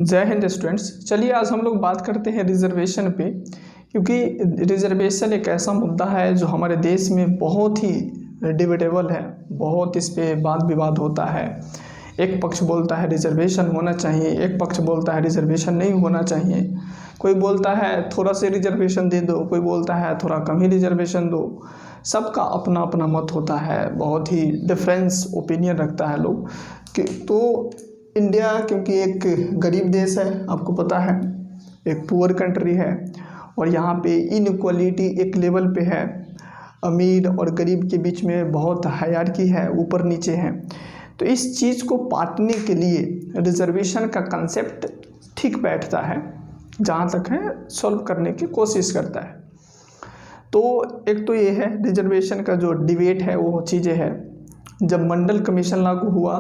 जय हिंद स्टूडेंट्स। चलिए आज हम लोग बात करते हैं रिजर्वेशन पे, क्योंकि रिजर्वेशन एक ऐसा मुद्दा है जो हमारे देश में बहुत ही डिबेटेबल है। बहुत इस पे वाद विवाद होता है। एक पक्ष बोलता है रिजर्वेशन होना चाहिए, एक पक्ष बोलता है रिजर्वेशन नहीं होना चाहिए। कोई बोलता है थोड़ा सा रिजर्वेशन दे दो, कोई बोलता है थोड़ा कम ही रिजर्वेशन दो। सबका अपना अपना मत होता है, बहुत ही डिफरेंस ओपिनियन रखता है लोग कि तो इंडिया क्योंकि एक गरीब देश है, आपको पता है, एक पुअर कंट्री है और यहाँ पे इनइक्वालिटी एक लेवल पे है। अमीर और गरीब के बीच में बहुत हायरार्की है, ऊपर नीचे है। तो इस चीज़ को पाटने के लिए रिजर्वेशन का कंसेप्ट ठीक बैठता है, जहाँ तक है सॉल्व करने की कोशिश करता है। तो एक तो ये है रिजर्वेशन का जो डिबेट है वो चीज़ें है। जब मंडल कमीशन लागू हुआ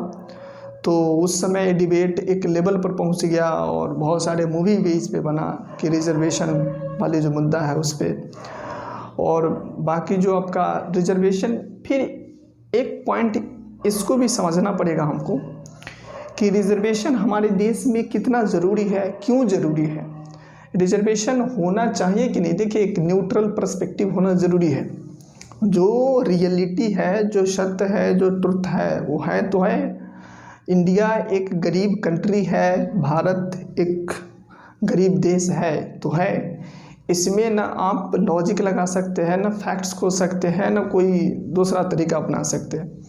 तो उस समय डिबेट एक लेवल पर पहुंच गया और बहुत सारे मूवी भी इस पे बना कि रिजर्वेशन वाले जो मुद्दा है उस पर। और बाकी जो आपका रिजर्वेशन, फिर एक पॉइंट इसको भी समझना पड़ेगा हमको कि रिजर्वेशन हमारे देश में कितना ज़रूरी है, क्यों ज़रूरी है, रिजर्वेशन होना चाहिए कि नहीं। देखिए, एक न्यूट्रल पर्सपेक्टिव होना ज़रूरी है। जो रियलिटी है, जो सत्य है, जो ट्रुथ है वो है तो है। इंडिया एक गरीब कंट्री है, भारत एक गरीब देश है तो है। इसमें ना आप लॉजिक लगा सकते हैं, ना फैक्ट्स खोज सकते हैं, ना कोई दूसरा तरीका अपना सकते हैं।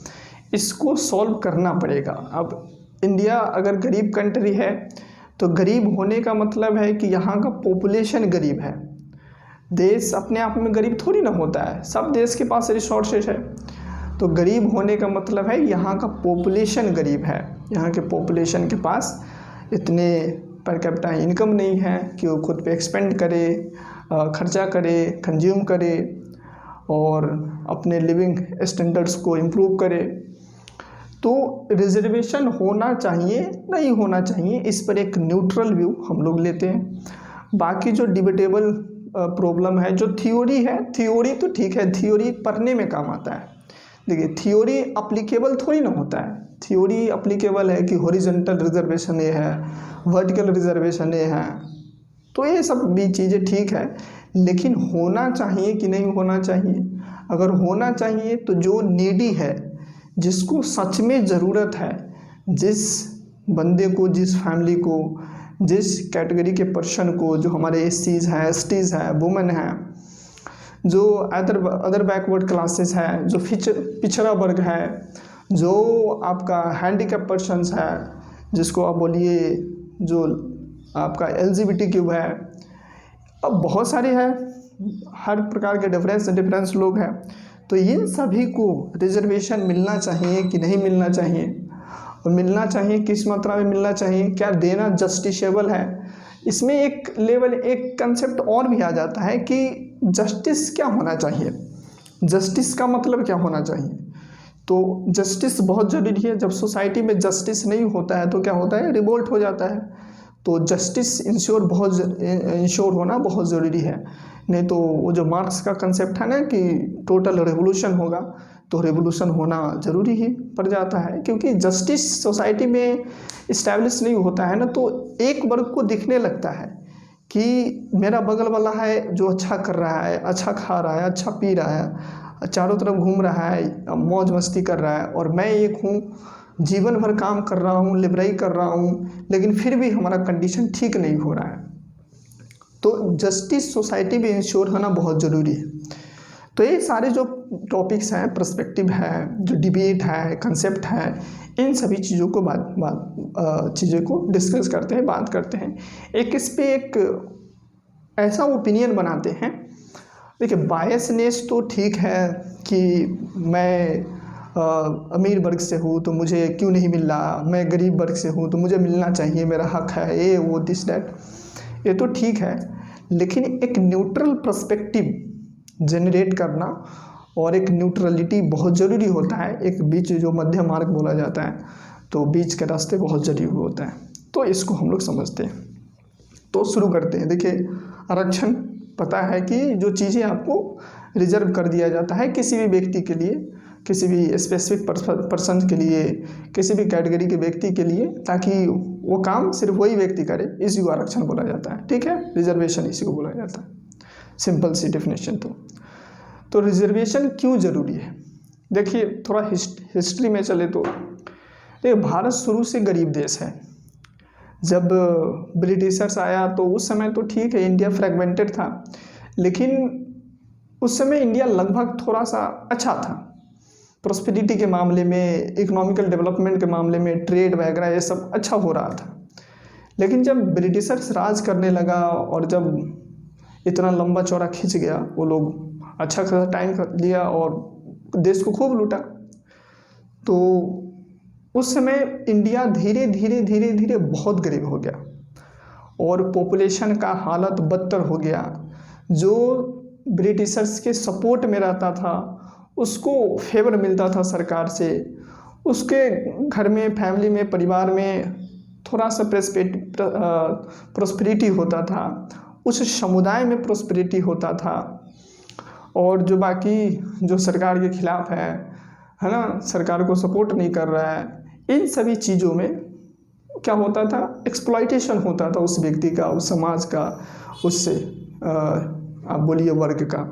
इसको सॉल्व करना पड़ेगा। अब इंडिया अगर गरीब कंट्री है तो गरीब होने का मतलब है कि यहाँ का पॉपुलेशन गरीब है। देश अपने आप में गरीब थोड़ी ना होता है, सब देश के पास रिसोर्सेज है। तो गरीब होने का मतलब है यहाँ का पॉपुलेशन गरीब है। यहाँ के पॉपुलेशन के पास इतने पर कैपिटा इनकम नहीं है कि वो खुद पे एक्सपेंड करे, खर्चा करे, कंज्यूम करे और अपने लिविंग स्टैंडर्ड्स को इम्प्रूव करे। तो रिजर्वेशन होना चाहिए नहीं होना चाहिए, इस पर एक न्यूट्रल व्यू हम लोग लेते हैं। बाकी जो डिबेटेबल प्रॉब्लम है, जो थ्योरी है, थ्योरी तो ठीक है, थ्योरी पढ़ने में काम आता है। देखिए, थ्योरी अप्लीकेबल थोड़ी ना होता है। थ्योरी अप्लीकेबल है कि हॉरिजॉन्टल रिजर्वेशन ये है, वर्टिकल रिजर्वेशन ये है, तो ये सब भी चीज़ें ठीक है। लेकिन होना चाहिए कि नहीं होना चाहिए? अगर होना चाहिए तो जो नीडी है, जिसको सच में ज़रूरत है, जिस बंदे को, जिस फैमिली को, जिस कैटेगरी के पर्सन को, जो हमारे एससीज हैं, एसटीज़ हैं, वुमेन हैं, जो अदर बैकवर्ड क्लासेस है, जो पिछड़ा वर्ग है, जो आपका हैंडीकैप पर्सन्स है, जिसको आप बोलिए जो आपका LGBTQ है, अब बहुत सारे हैं, हर प्रकार के डिफरेंस लोग हैं। तो इन सभी को रिजर्वेशन मिलना चाहिए कि नहीं मिलना चाहिए, और मिलना चाहिए किस मात्रा में मिलना चाहिए, क्या देना जस्टिसेबल है। इसमें एक लेवल, एक कंसेप्ट और भी आ जाता है कि जस्टिस क्या होना चाहिए, जस्टिस का मतलब क्या होना चाहिए। तो जस्टिस बहुत ज़रूरी है। जब सोसाइटी में जस्टिस नहीं होता है तो क्या होता है, रिवोल्ट हो जाता है। तो जस्टिस इंश्योर होना बहुत ज़रूरी है। नहीं तो वो जो मार्क्स का कंसेप्ट है ना कि टोटल रेवोल्यूशन होगा, तो रेवोल्यूशन होना ज़रूरी ही पड़ जाता है। क्योंकि जस्टिस सोसाइटी में इस्टेब्लिश नहीं होता है ना, तो एक वर्ग को दिखने लगता है कि मेरा बगल वाला है जो अच्छा कर रहा है, अच्छा खा रहा है, अच्छा पी रहा है, चारों तरफ घूम रहा है, मौज मस्ती कर रहा है, और मैं एक हूँ जीवन भर काम कर रहा हूँ, लिबराई कर रहा हूँ, लेकिन फिर भी हमारा कंडीशन ठीक नहीं हो रहा है। तो जस्टिस सोसाइटी में इंश्योर होना बहुत ज़रूरी है। तो ये सारे जो टॉपिक्स हैं, पर्सपेक्टिव है, जो डिबेट है, कंसेप्ट है, इन सभी चीज़ों को चीज़ों को डिस्कस करते हैं, बात करते हैं। एक इस पे एक ऐसा ओपिनियन बनाते हैं। देखिए, बायसनेस तो ठीक है कि मैं अमीर वर्ग से हूँ तो मुझे क्यों नहीं मिल रहा, मैं गरीब वर्ग से हूँ तो मुझे मिलना चाहिए, मेरा हक है, ये वो दिस डैट, ये तो ठीक है। लेकिन एक न्यूट्रल पर्सपेक्टिव जनरेट करना और एक न्यूट्रलिटी बहुत ज़रूरी होता है। एक बीच जो मध्य मार्ग बोला जाता है, तो बीच के रास्ते बहुत ज़रूरी होता है। तो इसको हम लोग समझते हैं। तो शुरू करते हैं। देखिए, आरक्षण पता है कि जो चीज़ें आपको रिजर्व कर दिया जाता है किसी भी व्यक्ति के लिए, किसी भी स्पेसिफिक पर्सन के लिए, किसी भी कैटेगरी के व्यक्ति के लिए, ताकि वो काम सिर्फ वही व्यक्ति करे, इसी को आरक्षण बोला जाता है। ठीक है, रिजर्वेशन इसी को बोला जाता है, सिंपल सी डेफिनेशन। तो रिजर्वेशन क्यों ज़रूरी है? देखिए थोड़ा हिस्ट्री में चले तो देखिए, भारत शुरू से गरीब देश है। जब ब्रिटिशर्स आया तो उस समय तो ठीक है, इंडिया फ्रेगमेंटेड था, लेकिन उस समय इंडिया लगभग थोड़ा सा अच्छा था, प्रॉस्पेरिटी के मामले में, इकोनॉमिकल डेवलपमेंट के मामले में, ट्रेड वगैरह ये सब अच्छा हो रहा था। लेकिन जब ब्रिटिशर्स राज करने लगा और जब इतना लंबा चौड़ा खिंच गया, वो लोग अच्छा खासा टाइम लिया और देश को खूब लूटा, तो उस समय इंडिया धीरे धीरे धीरे धीरे बहुत गरीब हो गया और पॉपुलेशन का हालत बदतर हो गया। जो ब्रिटिशर्स के सपोर्ट में रहता था उसको फेवर मिलता था सरकार से, उसके घर में, फैमिली में, परिवार में थोड़ा सा प्रॉस्पेरिटी होता था, उस समुदाय में प्रॉस्पेरिटी होता था। और जो बाकी जो सरकार के खिलाफ है ना, सरकार को सपोर्ट नहीं कर रहा है, इन सभी चीज़ों में क्या होता था, एक्सप्लॉइटेशन होता था उस व्यक्ति का, उस समाज का, उससे आप बोलिए वर्ग का।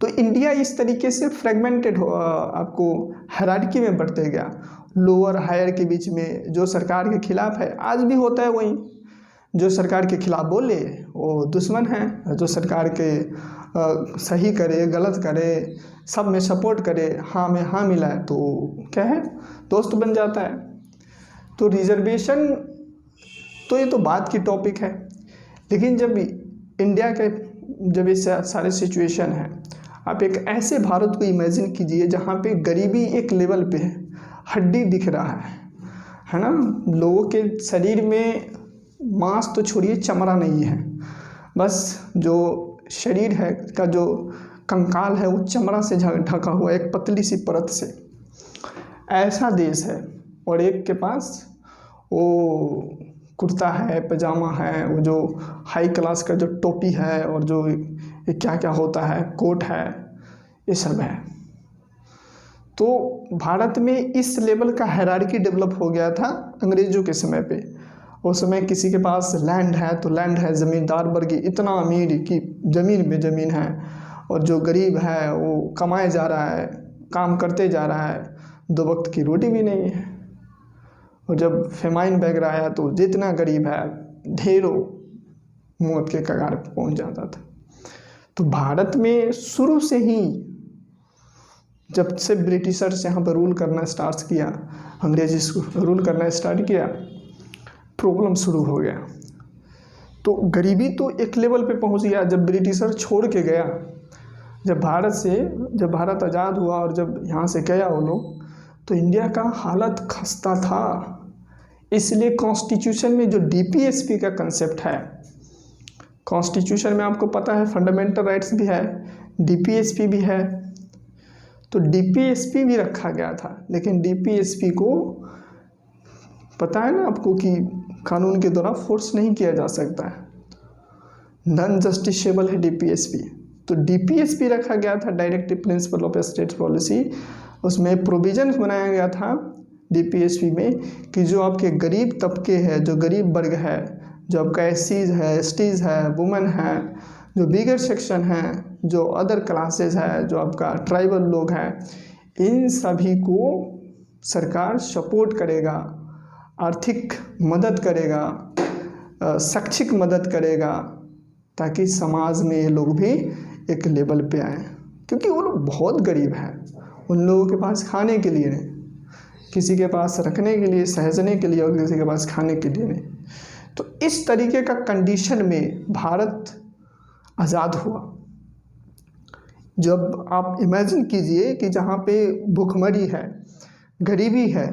तो इंडिया इस तरीके से फ्रेगमेंटेड हो, आपको हायरार्की में बढ़ते गया, लोअर हायर के बीच में। जो सरकार के खिलाफ है, आज भी होता है वही, जो सरकार के खिलाफ बोले वो दुश्मन है, जो सरकार के सही करे गलत करे सब में सपोर्ट करे, हाँ में हाँ मिलाए तो क्या है, दोस्त बन जाता है। तो रिजर्वेशन तो ये तो बात की टॉपिक है, लेकिन जब इंडिया के जब ये सारे सिचुएशन है, आप एक ऐसे भारत को इमेजिन कीजिए जहाँ पे गरीबी एक लेवल पे है, हड्डी दिख रहा है ना, लोगों के शरीर में मांस तो छोड़िए, चमड़ा नहीं है, बस जो शरीर है का जो कंकाल है वो चमड़ा से ढका हुआ, एक पतली सी परत से। ऐसा देश है और एक के पास वो कुर्ता है, पजामा है, वो जो हाई क्लास का जो टोपी है, और जो क्या क्या होता है, कोट है, ये सब है। तो भारत में इस लेवल का हायरार्की डेवलप हो गया था अंग्रेज़ों के समय पे। उस समय किसी के पास लैंड है तो लैंड है, ज़मींदार वर्ग इतना अमीर कि ज़मीन में ज़मीन है, और जो गरीब है वो कमाए जा रहा है, काम करते जा रहा है, 2 वक्त की रोटी भी नहीं है। और जब फेमाइन वगैरह आया तो जितना गरीब है ढेरों मौत के कगार पर पहुँच जाता था। तो भारत में शुरू से ही जब से ब्रिटिशर्स यहाँ पर रूल करना स्टार्ट किया, अंग्रेजी रूल करना स्टार्ट किया, प्रॉब्लम शुरू हो गया। तो गरीबी तो एक लेवल पे पहुँच गया जब ब्रिटिशर छोड़ के गया। जब भारत आज़ाद हुआ और जब यहाँ से गया वो लोग, तो इंडिया का हालत खस्ता था। इसलिए कॉन्स्टिट्यूशन में जो डीपीएसपी का कंसेप्ट है, कॉन्स्टिट्यूशन में आपको पता है फंडामेंटल राइट्स भी है, डीपीएसपी भी है, तो डीपीएसपी भी रखा गया था। लेकिन डीपीएसपी को पता है ना आपको कि कानून के द्वारा फोर्स नहीं किया जा सकता है, नॉन जस्टिसेबल है डीपीएसपी। तो डीपीएसपी रखा गया था, directive principle of state policy. उसमें प्रोविजन बनाया गया था डीपीएसपी में कि जो आपके गरीब तबके हैं, जो गरीब वर्ग है, जो आपका एससीज है, एसटीज है, वुमेन है, जो बिगर सेक्शन है, जो अदर क्लासेस है, जो आपका ट्राइबल लोग हैं, इन सभी को सरकार सपोर्ट करेगा, आर्थिक मदद करेगा, शैक्षिक मदद करेगा, ताकि समाज में ये लोग भी एक लेवल पे आए। क्योंकि वो लोग बहुत गरीब हैं, उन लोगों के पास खाने के लिए नहीं, किसी के पास रखने के लिए, सहजने के लिए, और किसी के पास खाने के लिए नहीं। तो इस तरीके का कंडीशन में भारत आज़ाद हुआ। जब आप इमेजिन कीजिए कि जहाँ पे भूखमरी है, गरीबी है,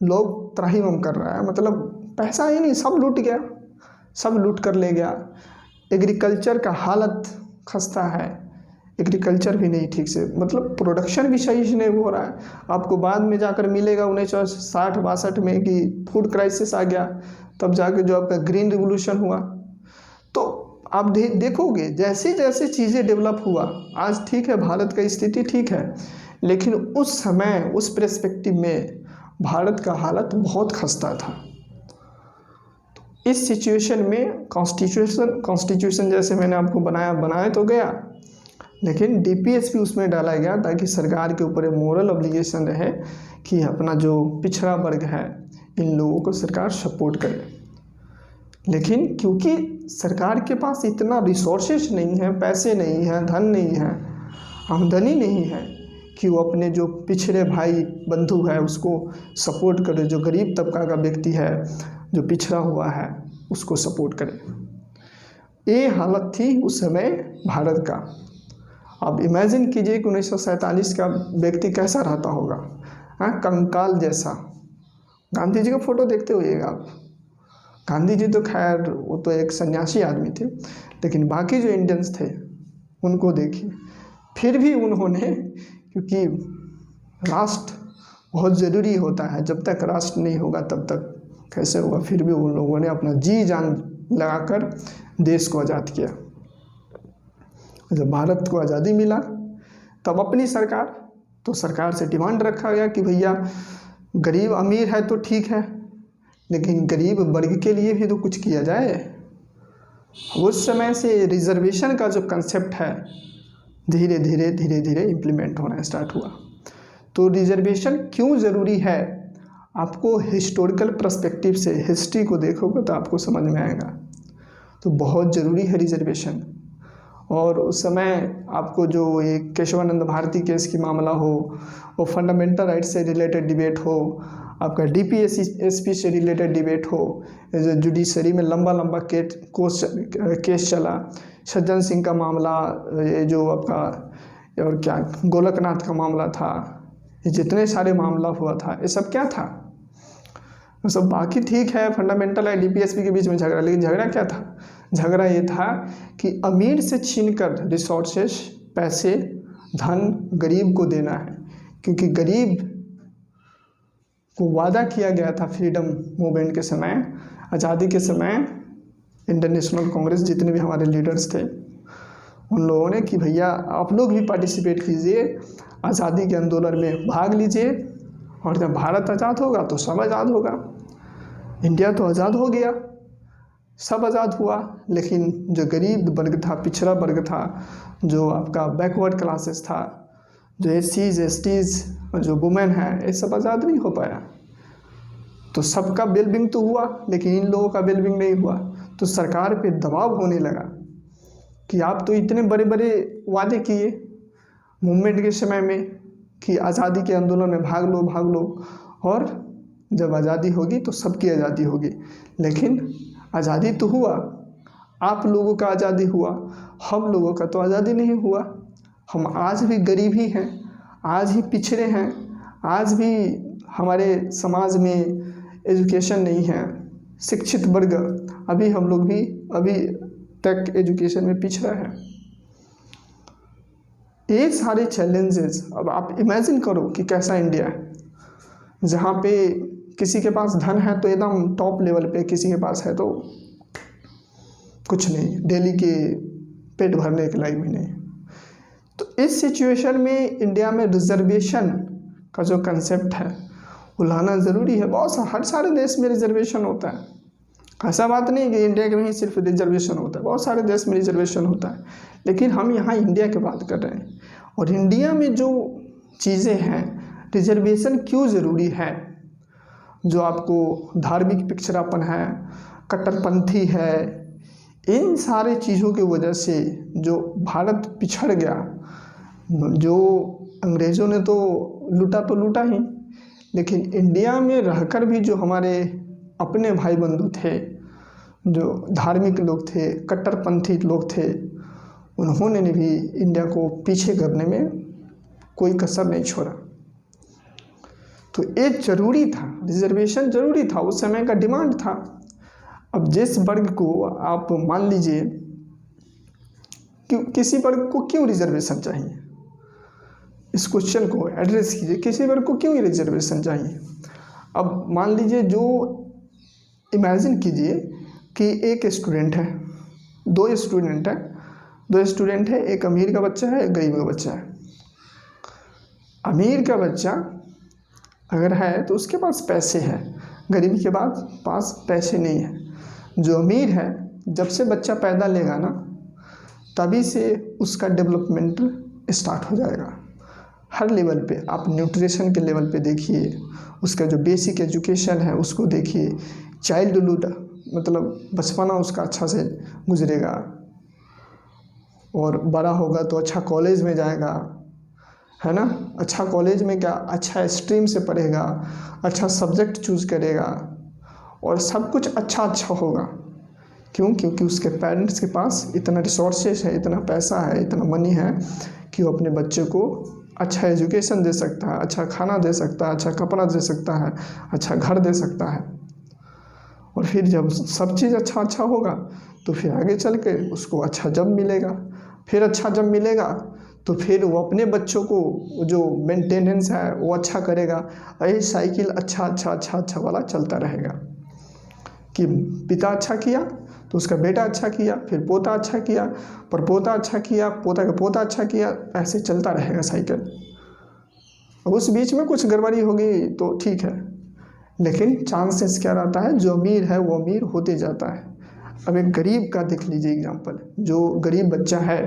लोग त्राहिमाम कर रहा है, मतलब पैसा ही नहीं, सब लूट गया, सब लूट कर ले गया। एग्रीकल्चर का हालत खस्ता है, एग्रीकल्चर भी नहीं ठीक से, मतलब प्रोडक्शन भी सही से नहीं हो रहा है। आपको बाद में जाकर मिलेगा 1960-62 में कि फूड क्राइसिस आ गया, तब जाके जो आपका ग्रीन रिवोल्यूशन हुआ। तो आप देखोगे जैसे जैसे चीज़ें डेवलप हुआ, आज ठीक है भारत का स्थिति ठीक है, लेकिन उस समय उस पर्सपेक्टिव में भारत का हालत बहुत खस्ता था। इस सिचुएशन में कॉन्स्टिट्यूशन जैसे मैंने आपको बनाया तो गया, लेकिन डीपीएस भी उसमें डाला गया ताकि सरकार के ऊपर मोरल ऑब्लिगेशन रहे कि अपना जो पिछड़ा वर्ग है इन लोगों को सरकार सपोर्ट करे। लेकिन क्योंकि सरकार के पास इतना रिसोर्सेज नहीं है, पैसे नहीं है, धन नहीं है, आमदनी नहीं है कि वो अपने जो पिछड़े भाई बंधु है उसको सपोर्ट करे, जो गरीब तबका का व्यक्ति है, जो पिछड़ा हुआ है उसको सपोर्ट करे। ये हालत थी उस समय भारत का। अब इमेजिन कीजिए कि 1947 का व्यक्ति कैसा रहता होगा, हाँ, कंकाल जैसा। गांधी जी का फोटो देखते होइएगा आप। गांधी जी तो खैर वो तो एक सन्यासी आदमी थे, लेकिन बाकी जो इंडियंस थे उनको देखिए। फिर भी उन्होंने, क्योंकि राष्ट्र बहुत ज़रूरी होता है, जब तक राष्ट्र नहीं होगा तब तक कैसे होगा, फिर भी उन लोगों ने अपना जी जान लगाकर देश को आज़ाद किया। जब भारत को आज़ादी मिला तब अपनी सरकार से डिमांड रखा गया कि भैया गरीब अमीर है तो ठीक है, लेकिन गरीब वर्ग के लिए भी तो कुछ किया जाए। उस समय से रिजर्वेशन का जो कंसेप्ट है धीरे धीरे इम्प्लीमेंट होना स्टार्ट हुआ। तो रिजर्वेशन क्यों ज़रूरी है, आपको हिस्टोरिकल पर्सपेक्टिव से हिस्ट्री को देखोगे तो आपको समझ में आएगा। तो बहुत ज़रूरी है रिजर्वेशन। और उस समय आपको जो ये केशवानंद भारती केस की मामला हो, वो फंडामेंटल राइट से रिलेटेड डिबेट हो, आपका डीपीएसपी से रिलेटेड डिबेट हो, जो जुडिशरी में लंबा केस चला, सज्जन सिंह का मामला, ये जो आपका और क्या गोलकनाथ का मामला था, ये जितने सारे मामला हुआ था, ये सब क्या था, सब बाकी ठीक है फंडामेंटल है डीपीएसपी के बीच में झगड़ा, लेकिन झगड़ा क्या था? झगड़ा ये था कि अमीर से छीनकर रिसोर्सेस, पैसे, धन गरीब को देना है, क्योंकि गरीब को वादा किया गया था फ्रीडम मूवमेंट के समय, आज़ादी के समय। इंडियन नेशनल कांग्रेस जितने भी हमारे लीडर्स थे उन लोगों ने कि भैया आप लोग भी पार्टिसिपेट कीजिए, आज़ादी के आंदोलन में भाग लीजिए, और जब भारत आज़ाद होगा तो सब आज़ाद होगा। इंडिया तो आज़ाद हो गया, सब आज़ाद हुआ, लेकिन जो गरीब वर्ग था, पिछड़ा वर्ग था, जो आपका बैकवर्ड क्लासेस था, जो एससीज एसटीज और जो वुमेन है, ये सब आज़ाद नहीं हो पाया। तो सबका वेलबिंग तो हुआ, लेकिन इन लोगों का वेलबिंग नहीं हुआ। तो सरकार पे दबाव होने लगा कि आप तो इतने बड़े बड़े वादे किए मूवमेंट के समय में कि आज़ादी के आंदोलन में भाग लो, और जब आज़ादी होगी तो सबकी आज़ादी होगी, लेकिन आज़ादी तो हुआ, आप लोगों का आज़ादी हुआ, हम लोगों का तो आज़ादी नहीं हुआ। हम आज भी गरीब ही हैं, आज ही पिछड़े हैं, आज भी हमारे समाज में एजुकेशन नहीं है, शिक्षित वर्ग अभी हम लोग भी अभी तक एजुकेशन में पिछड़ा है। ये सारे चैलेंजेस, अब आप इमेजिन करो कि कैसा इंडिया है, जहाँ पे किसी के पास धन है तो एकदम टॉप लेवल पे, किसी के पास है तो कुछ नहीं, डेली के पेट भरने के लायक भी नहीं। तो इस सिचुएशन में इंडिया में रिजर्वेशन का जो कंसेप्ट है वो लाना ज़रूरी है। हर सारे देश में रिजर्वेशन होता है, ऐसा बात नहीं कि इंडिया के में ही सिर्फ रिजर्वेशन होता है, बहुत सारे देश में रिजर्वेशन होता है, लेकिन हम यहाँ इंडिया की बात कर रहे हैं। और इंडिया में जो चीज़ें हैं, रिजर्वेशन क्यों ज़रूरी है, जो आपको धार्मिक पिछड़ापन है, कट्टरपंथी है, इन सारे चीज़ों की वजह से जो भारत पिछड़ गया, जो अंग्रेज़ों ने तो लूटा ही, लेकिन इंडिया में रहकर भी जो हमारे अपने भाई बंधु थे, जो धार्मिक लोग थे, कट्टरपंथी लोग थे, उन्होंने भी इंडिया को पीछे करने में कोई कसर नहीं छोड़ा। तो ये ज़रूरी था, रिजर्वेशन ज़रूरी था, उस समय का डिमांड था। अब जिस वर्ग को आप मान लीजिए कि किसी वर्ग को क्यों रिजर्वेशन चाहिए, इस क्वेश्चन को एड्रेस कीजिए, किसी वर्ग को क्यों रिजर्वेशन चाहिए। अब मान लीजिए, जो इमेजिन कीजिए कि एक स्टूडेंट है, दो स्टूडेंट है, एक अमीर का बच्चा है, एक गरीब का बच्चा है। अमीर का बच्चा अगर है तो उसके पास पैसे हैं, गरीब के पास पैसे नहीं है। जो अमीर है जब से बच्चा पैदा लेगा ना तभी से उसका डेवलपमेंट स्टार्ट हो जाएगा। हर लेवल पे आप न्यूट्रिशन के लेवल पे देखिए, उसका जो बेसिक एजुकेशन है उसको देखिए, चाइल्डहुड मतलब बचपना उसका अच्छा से गुजरेगा और बड़ा होगा तो अच्छा कॉलेज में जाएगा, है ना। अच्छा कॉलेज में क्या, अच्छा स्ट्रीम से पढ़ेगा, अच्छा सब्जेक्ट चूज़ करेगा और सब कुछ अच्छा होगा। क्यों? क्योंकि उसके पेरेंट्स के पास इतना रिसोर्सेस है, इतना पैसा है, इतना मनी है कि वो अपने बच्चे को अच्छा एजुकेशन दे सकता है, अच्छा खाना दे सकता है, अच्छा कपड़ा दे सकता है, अच्छा घर दे सकता है। और फिर जब सब चीज़ अच्छा होगा तो फिर आगे चल के उसको अच्छा जॉब मिलेगा, फिर अच्छा जॉब मिलेगा तो फिर वो अपने बच्चों को जो मेंटेनेंस है वो अच्छा करेगा। यही साइकिल अच्छा वाला चलता रहेगा कि पिता अच्छा किया तो उसका बेटा अच्छा किया, फिर पोता अच्छा किया, परपोता अच्छा किया, पोता का पोता अच्छा किया, ऐसे चलता रहेगा साइकिल। उस बीच में कुछ गड़बड़ी होगी तो ठीक है, लेकिन चांसेस क्या रहता है, जो अमीर है वो अमीर होते जाता है। अब एक गरीब का देख लीजिए एग्जांपल। जो गरीब बच्चा है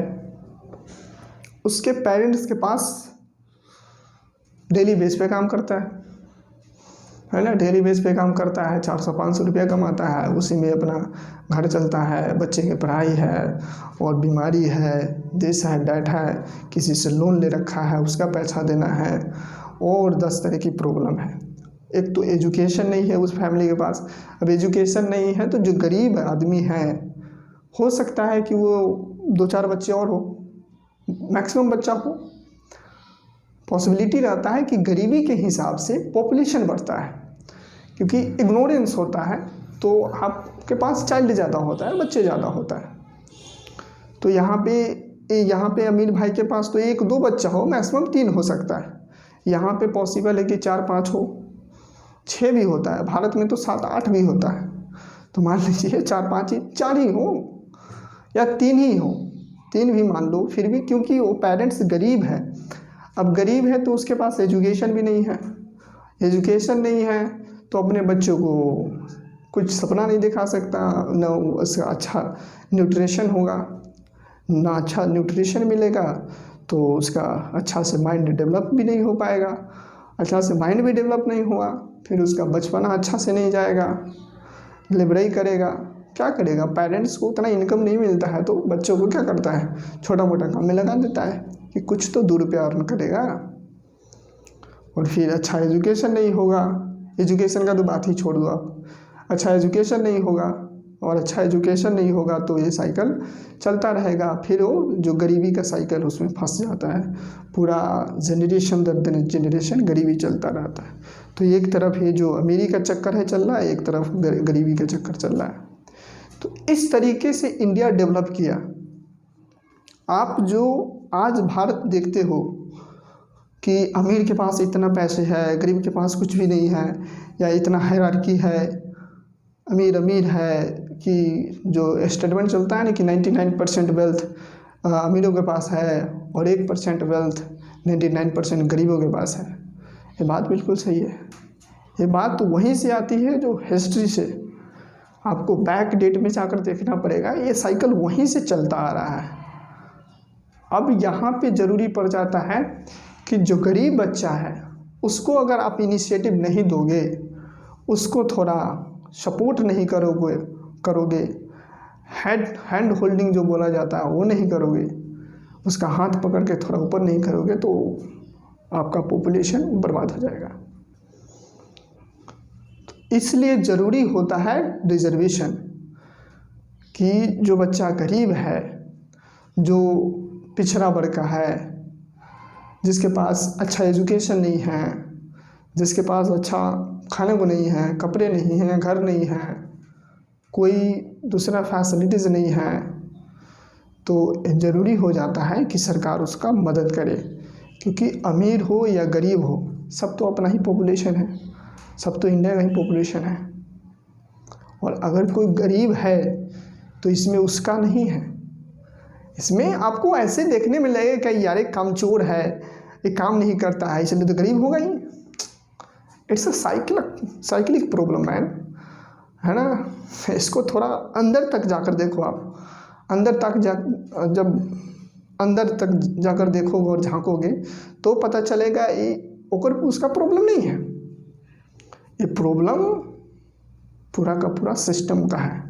उसके पेरेंट्स के पास डेली बेस पे काम करता है ना, डेली बेस पे काम करता है, 400-500 रुपया कमाता है, उसी में अपना घर चलता है, बच्चे की पढ़ाई है और बीमारी है, दिस है डैट है, किसी से लोन ले रखा है उसका पैसा देना है और 10 तरह की प्रॉब्लम है। एक तो एजुकेशन नहीं है उस फैमिली के पास। अब एजुकेशन नहीं है तो जो गरीब आदमी है हो सकता है कि वो 2-4 बच्चे और हो, मैक्सिमम बच्चा हो। पॉसिबिलिटी रहता है कि गरीबी के हिसाब से पॉपुलेशन बढ़ता है, क्योंकि इग्नोरेंस होता है तो आपके पास चाइल्ड ज़्यादा होता है, बच्चे ज़्यादा होता है। तो यहाँ पे अमीर भाई के पास तो 1-2 बच्चा हो, मैक्सिमम 3 हो सकता है। यहाँ पे पॉसिबल है कि 4-5 हो, 6 भी होता है, भारत में तो 7-8 भी होता है। तो मान लीजिए 4 ही हो या 3 ही हो, 3 भी मान लो, फिर भी क्योंकि वो पेरेंट्स गरीब है। अब गरीब है तो उसके पास एजुकेशन भी नहीं है, एजुकेशन नहीं है तो अपने बच्चों को कुछ सपना नहीं दिखा सकता, ना उसका अच्छा न्यूट्रिशन होगा, ना अच्छा न्यूट्रिशन मिलेगा तो उसका अच्छा से माइंड डेवलप भी नहीं हो पाएगा। अच्छा से माइंड भी डेवलप नहीं हुआ फिर उसका बचपना अच्छा से नहीं जाएगा, लेबराई करेगा, क्या करेगा। पेरेंट्स को उतना इनकम नहीं मिलता है तो बच्चों को क्या करता है, छोटा मोटा काम में लगा देता है कि कुछ तो 2 रुपया अर्न करेगा। और फिर अच्छा एजुकेशन नहीं होगा, एजुकेशन का तो बात ही छोड़ दो आप, अच्छा एजुकेशन नहीं होगा और अच्छा एजुकेशन नहीं होगा तो ये साइकिल चलता रहेगा। फिर वो जो गरीबी का साइकिल उसमें फंस जाता है, पूरा जनरेशन दर जनरेशन गरीबी चलता रहता है। तो एक तरफ ये जो अमीरी का चक्कर है चल रहा है, एक तरफ गरीबी का चक्कर चल रहा है। तो इस तरीके से इंडिया डेवलप किया। आप जो आज भारत देखते हो कि अमीर के पास इतना पैसे है, गरीब के पास कुछ भी नहीं है, या इतना हायरार्की है, अमीर है कि जो स्टेटमेंट चलता है ना कि 99% वेल्थ अमीरों के पास है और 1% वेल्थ 99% गरीबों के पास है। ये बात बिल्कुल सही है। ये बात तो वहीं से आती है जो हिस्ट्री से, आपको बैक डेट में जाकर देखना पड़ेगा, ये साइकिल वहीं से चलता आ रहा है। अब यहाँ पे ज़रूरी पड़ जाता है कि जो गरीब बच्चा है उसको अगर आप इनिशिएटिव नहीं दोगे, उसको थोड़ा सपोर्ट नहीं करोगे, हैंड होल्डिंग जो बोला जाता है वो नहीं करोगे, उसका हाथ पकड़ के थोड़ा ऊपर नहीं करोगे तो आपका पॉपुलेशन बर्बाद हो जाएगा। तो इसलिए ज़रूरी होता है रिजर्वेशन, कि जो बच्चा गरीब है, जो पिछड़ा वर्ग का है, जिसके पास अच्छा एजुकेशन नहीं है, जिसके पास अच्छा खाने को नहीं है, कपड़े नहीं हैं, घर नहीं है, कोई दूसरा फैसिलिटीज़ नहीं है, तो ज़रूरी हो जाता है कि सरकार उसका मदद करे। क्योंकि अमीर हो या गरीब हो, सब तो अपना ही पॉपुलेशन है, सब तो इंडिया का ही पॉपुलेशन है। और अगर कोई गरीब है तो इसमें उसका नहीं है। इसमें आपको ऐसे देखने में लगेगा कि यार एक कामचोर है, एक काम नहीं करता है इसलिए तो गरीब होगा ही। It's a cyclic problem man, है ना। इसको थोड़ा अंदर तक जाकर देखो आप, जब अंदर तक जाकर देखोगे और झांकोगे तो पता चलेगा ये उसका प्रॉब्लम नहीं है, ये प्रॉब्लम पूरा का पूरा सिस्टम का है।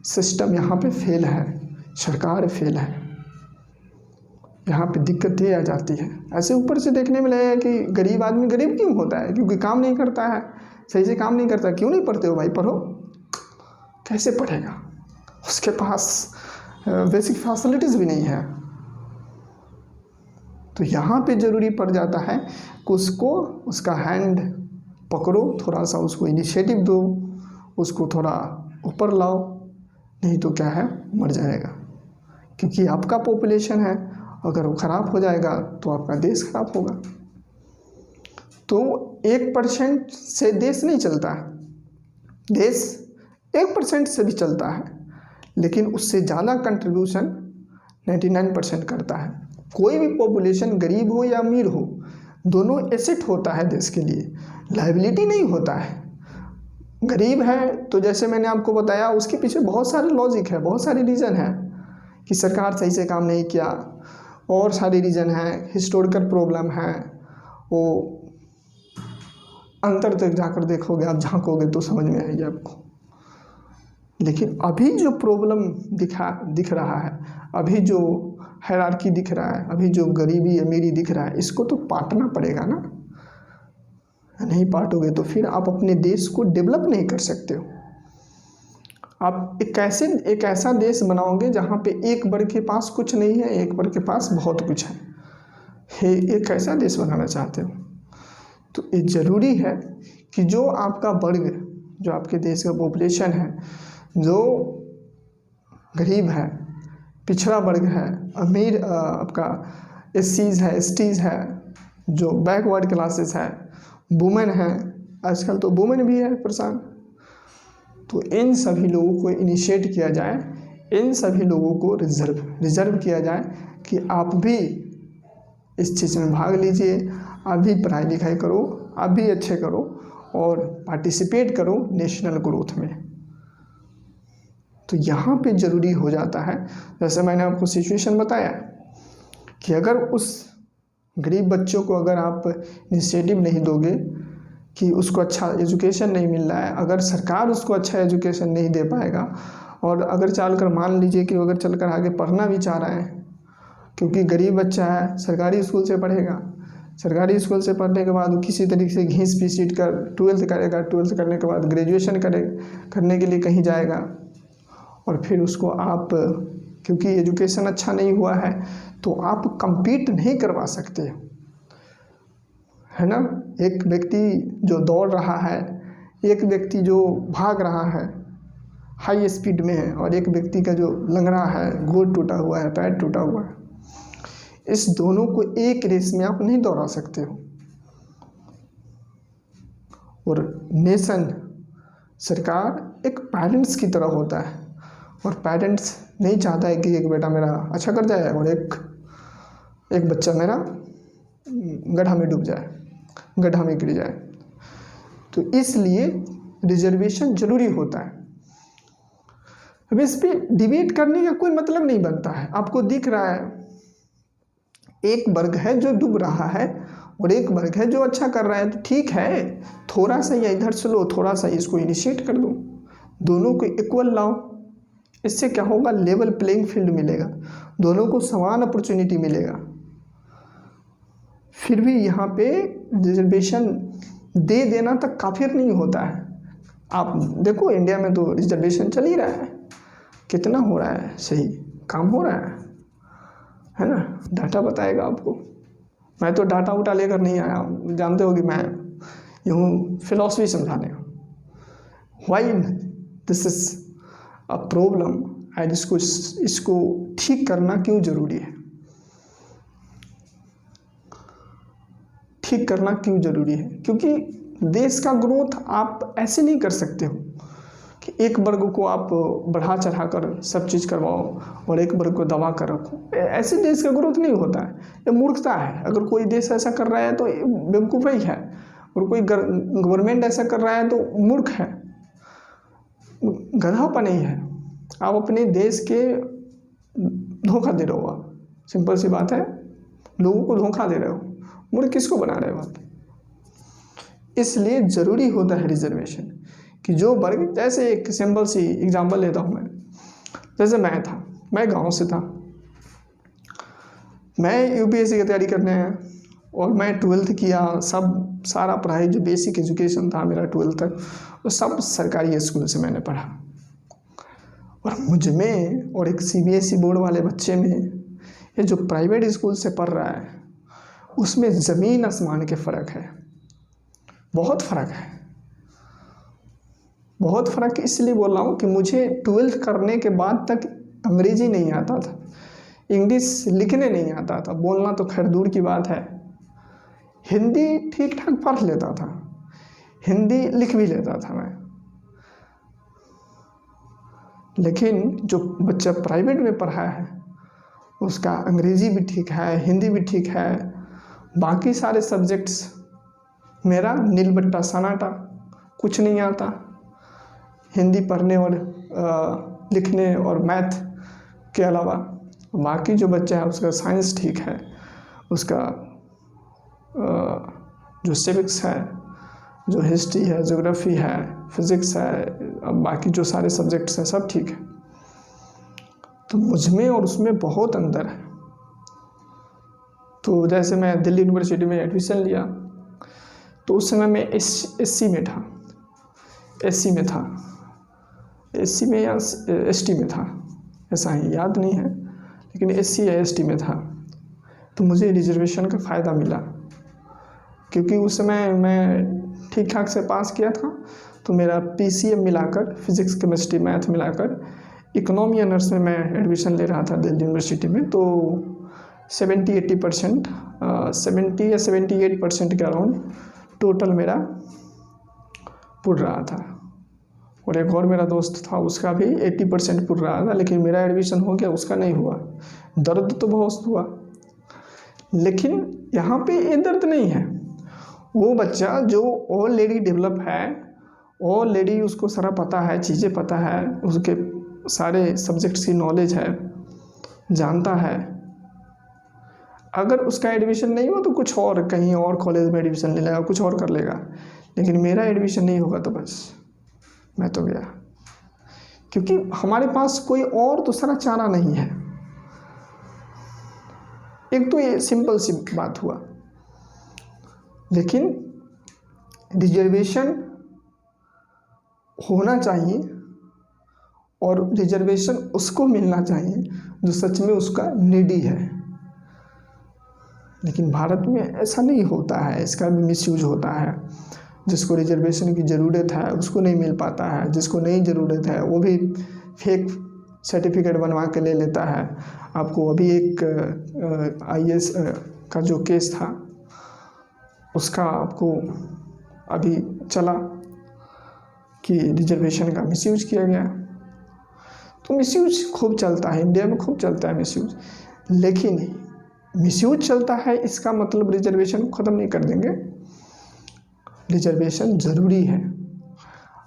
सिस्टम यहाँ पे फेल है, सरकार फेल है, यहाँ पे दिक्कतें आ जाती है। ऐसे ऊपर से देखने में लगेगा कि गरीब आदमी गरीब क्यों होता है, क्योंकि काम नहीं करता है, सही से काम नहीं करता। क्यों नहीं पढ़ते हो भाई, पढ़ो। कैसे पढ़ेगा, उसके पास बेसिक फैसिलिटीज़ भी नहीं है। तो यहाँ पे ज़रूरी पड़ जाता है कि उसको उसका हैंड पकड़ो, थोड़ा सा उसको इनिशिएटिव दो, उसको थोड़ा ऊपर लाओ, नहीं तो क्या है, मर जाएगा। क्योंकि आपका पॉपुलेशन है, अगर वो ख़राब हो जाएगा तो आपका देश ख़राब होगा। तो 1% से देश नहीं चलता है, देश 1% से भी चलता है, लेकिन उससे ज़्यादा कंट्रीब्यूशन 99% करता है। कोई भी पॉपुलेशन गरीब हो या अमीर हो, दोनों एसेट होता है देश के लिए, लायबिलिटी नहीं होता है। गरीब है तो जैसे मैंने आपको बताया, उसके पीछे बहुत सारे लॉजिक है, बहुत सारे रीज़न है कि सरकार सही से काम नहीं किया, और सारे रीज़न हैं, हिस्टोरिकल प्रॉब्लम है। वो अंतर तक जाकर देखोगे, आप झांकोगे तो समझ में आएगी आपको। लेकिन अभी जो प्रॉब्लम दिख रहा है, अभी जो हायरार्की दिख रहा है, अभी जो गरीबी अमीरी दिख रहा है, इसको तो पाटना पड़ेगा ना। नहीं पाटोगे तो फिर आप अपने देश को डेवलप नहीं कर सकते हो। आप एक ऐसा देश बनाओगे जहाँ पे एक वर्ग के पास कुछ नहीं है, एक वर्ग के पास बहुत कुछ है। एक ऐसा देश बनाना चाहते हो तो ये ज़रूरी है कि जो आपका वर्ग, जो आपके देश का पॉपुलेशन है, जो गरीब है, पिछड़ा वर्ग है, अमीर आपका एससीज़ है, एसटीज़ है, जो बैकवर्ड क्लासेस है, वुमेन है, आजकल तो वुमेन भी है परेशान, तो इन सभी लोगों को इनिशिएट किया जाए, इन सभी लोगों को रिजर्व किया जाए कि आप भी इस चीज़ में भाग लीजिए, आप भी पढ़ाई लिखाई करो, आप भी अच्छे करो और पार्टिसिपेट करो नेशनल ग्रोथ में। तो यहाँ पे ज़रूरी हो जाता है, जैसे मैंने आपको सिचुएशन बताया कि अगर उस गरीब बच्चों को अगर आप इनिशिएटिव नहीं दोगे कि उसको अच्छा एजुकेशन नहीं मिल रहा है, अगर सरकार उसको अच्छा एजुकेशन नहीं दे पाएगा, और अगर चलकर मान लीजिए कि अगर चलकर आगे पढ़ना भी चाह रहा है, क्योंकि गरीब बच्चा है, सरकारी स्कूल से पढ़ेगा, सरकारी स्कूल से पढ़ने के बाद किसी तरीके से घीस पीसीट कर 12th करेगा, 12th करने के बाद ग्रेजुएशन करने के लिए कहीं जाएगा, और फिर उसको आप, क्योंकि एजुकेशन अच्छा नहीं हुआ है तो आप compete नहीं करवा सकते, है ना। एक व्यक्ति जो दौड़ रहा है, एक व्यक्ति जो भाग रहा है हाई स्पीड में है, और एक व्यक्ति का जो लंगड़ा है, गोड़ टूटा हुआ है, पैर टूटा हुआ है, इस दोनों को एक रेस में आप नहीं दौड़ा सकते हो। और नेशन, सरकार एक पेरेंट्स की तरह होता है, और पेरेंट्स नहीं चाहता है कि एक बेटा मेरा अच्छा कर जाए और एक बच्चा मेरा गड्ढा में डूब जाए, गड्ढा में गिर जाए। तो इसलिए रिजर्वेशन जरूरी होता है। अब इस पर डिबेट करने का कोई मतलब नहीं बनता है। आपको दिख रहा है एक वर्ग है जो डूब रहा है और एक वर्ग है जो अच्छा कर रहा है, तो ठीक है, थोड़ा सा या इधर से लो, थोड़ा सा इसको इनिशिएट कर दो, दोनों को इक्वल लाओ। इससे क्या होगा, लेवल प्लेइंग फील्ड मिलेगा, दोनों को समान अपॉर्चुनिटी मिलेगा। फिर भी यहाँ पे रिजर्वेशन दे देना तक काफ़ी नहीं होता है। आप देखो इंडिया में तो रिजर्वेशन चल ही रहा है, कितना हो रहा है, सही काम हो रहा है ना। डाटा बताएगा आपको, मैं तो डाटा उटा लेकर नहीं आया हूँ, जानते हो कि मैं यूँ फिलॉसफी समझाने का। Why this is a problem, and इसको ठीक करना क्यों ज़रूरी है, ठीक करना क्यों ज़रूरी है। क्योंकि देश का ग्रोथ आप ऐसे नहीं कर सकते हो। कि एक वर्ग को आप बढ़ा चढ़ा कर सब चीज़ करवाओ और एक वर्ग को दबा कर रखो। ऐसे देश का ग्रोथ नहीं होता है, ये मूर्खता है। अगर कोई देश ऐसा कर रहा है तो बेवकूफ़ ही है, और कोई गवर्नमेंट ऐसा कर रहा है तो मूर्ख है, गधापन नहीं है। आप अपने देश के धोखा दे रहे हो, आप सिंपल सी बात है, लोगों को धोखा दे रहे हो, मूर्ख किसको बना रहे हो आप। इसलिए ज़रूरी होता है रिजर्वेशन कि जो वर्ग, जैसे एक सिंपल सी एग्जांपल लेता हूँ मैं, जैसे मैं गांव से था, मैं यूपीएससी की तैयारी करने आया और मैं 12th किया, सब सारा पढ़ाई जो बेसिक एजुकेशन था मेरा 12th तक, वो सब सरकारी स्कूल से मैंने पढ़ा। और मुझ में और एक सीबीएसई बोर्ड वाले बच्चे में, ये जो प्राइवेट स्कूल से पढ़ रहा है, उसमें ज़मीन आसमान के फ़र्क है, बहुत फ़र्क है, बहुत फ़र्क। इसलिए बोल रहा हूँ कि मुझे 12th करने के बाद तक अंग्रेज़ी नहीं आता था, इंग्लिश लिखने नहीं आता था, बोलना तो खैर दूर की बात है। हिंदी ठीक ठाक पढ़ लेता था, हिंदी लिख भी लेता था मैं। लेकिन जो बच्चा प्राइवेट में पढ़ा है उसका अंग्रेज़ी भी ठीक है, हिंदी भी ठीक है, बाकी सारे सब्जेक्ट्स मेरा नीलबट्टा सन्नाटा, कुछ नहीं आता। हिंदी पढ़ने और लिखने और मैथ के अलावा बाकी जो बच्चा है उसका साइंस ठीक है, उसका जो सिविक्स है, जो हिस्ट्री है, ज्योग्राफी है, फिज़िक्स है, अब बाकी जो सारे सब्जेक्ट्स हैं सब ठीक है। तो मुझमें और उसमें बहुत अंतर है। तो जैसे मैं दिल्ली यूनिवर्सिटी में एडमिशन लिया तो उस समय मैं एससी में था, एससी में या एसटी में था, ऐसा ही याद नहीं है, लेकिन एससी या एसटी में था। तो मुझे रिजर्वेशन का फ़ायदा मिला क्योंकि उस समय मैं ठीक ठाक से पास किया था। तो मेरा पीसीएम मिलाकर, फिज़िक्स केमिस्ट्री मैथ मिलाकर इकोनॉमी ऑनर्स में मैं एडमिशन ले रहा था दिल्ली यूनिवर्सिटी में। तो 70-80% 70 या 78% के अराउंड टोटल मेरा पुर रहा था। और एक और मेरा दोस्त था, उसका भी 80% पुर रहा था, लेकिन मेरा एडमिशन हो गया, उसका नहीं हुआ। दर्द तो बहुत हुआ, लेकिन यहाँ पे ये दर्द नहीं है। वो बच्चा जो ऑलरेडी डेवलप है, ऑलरेडी उसको सारा पता है, चीज़ें पता है, उसके सारे सब्जेक्ट्स की नॉलेज है, जानता है, अगर उसका एडमिशन नहीं हुआ तो कुछ और कहीं और कॉलेज में एडमिशन ले लेगा, कुछ और कर लेगा। लेकिन मेरा एडमिशन नहीं होगा तो बस मैं तो गया, क्योंकि हमारे पास कोई और दूसरा चारा नहीं है। एक तो ये सिंपल सी बात हुआ। लेकिन रिजर्वेशन होना चाहिए और रिजर्वेशन उसको मिलना चाहिए जो सच में उसका नीडी है। लेकिन भारत में ऐसा नहीं होता है, इसका भी मिसयूज होता है। जिसको रिजर्वेशन की ज़रूरत है उसको नहीं मिल पाता है, जिसको नहीं ज़रूरत है वो भी फेक सर्टिफिकेट बनवा के ले लेता है। आपको अभी एक आईएएस का जो केस था उसका आपको अभी चला कि रिजर्वेशन का मिसयूज किया गया। तो मिसयूज खूब चलता है, इंडिया में खूब चलता है मिसयूज। लेकिन मिसयूज चलता है इसका मतलब रिजर्वेशन को ख़त्म नहीं कर देंगे। रिजर्वेशन ज़रूरी है,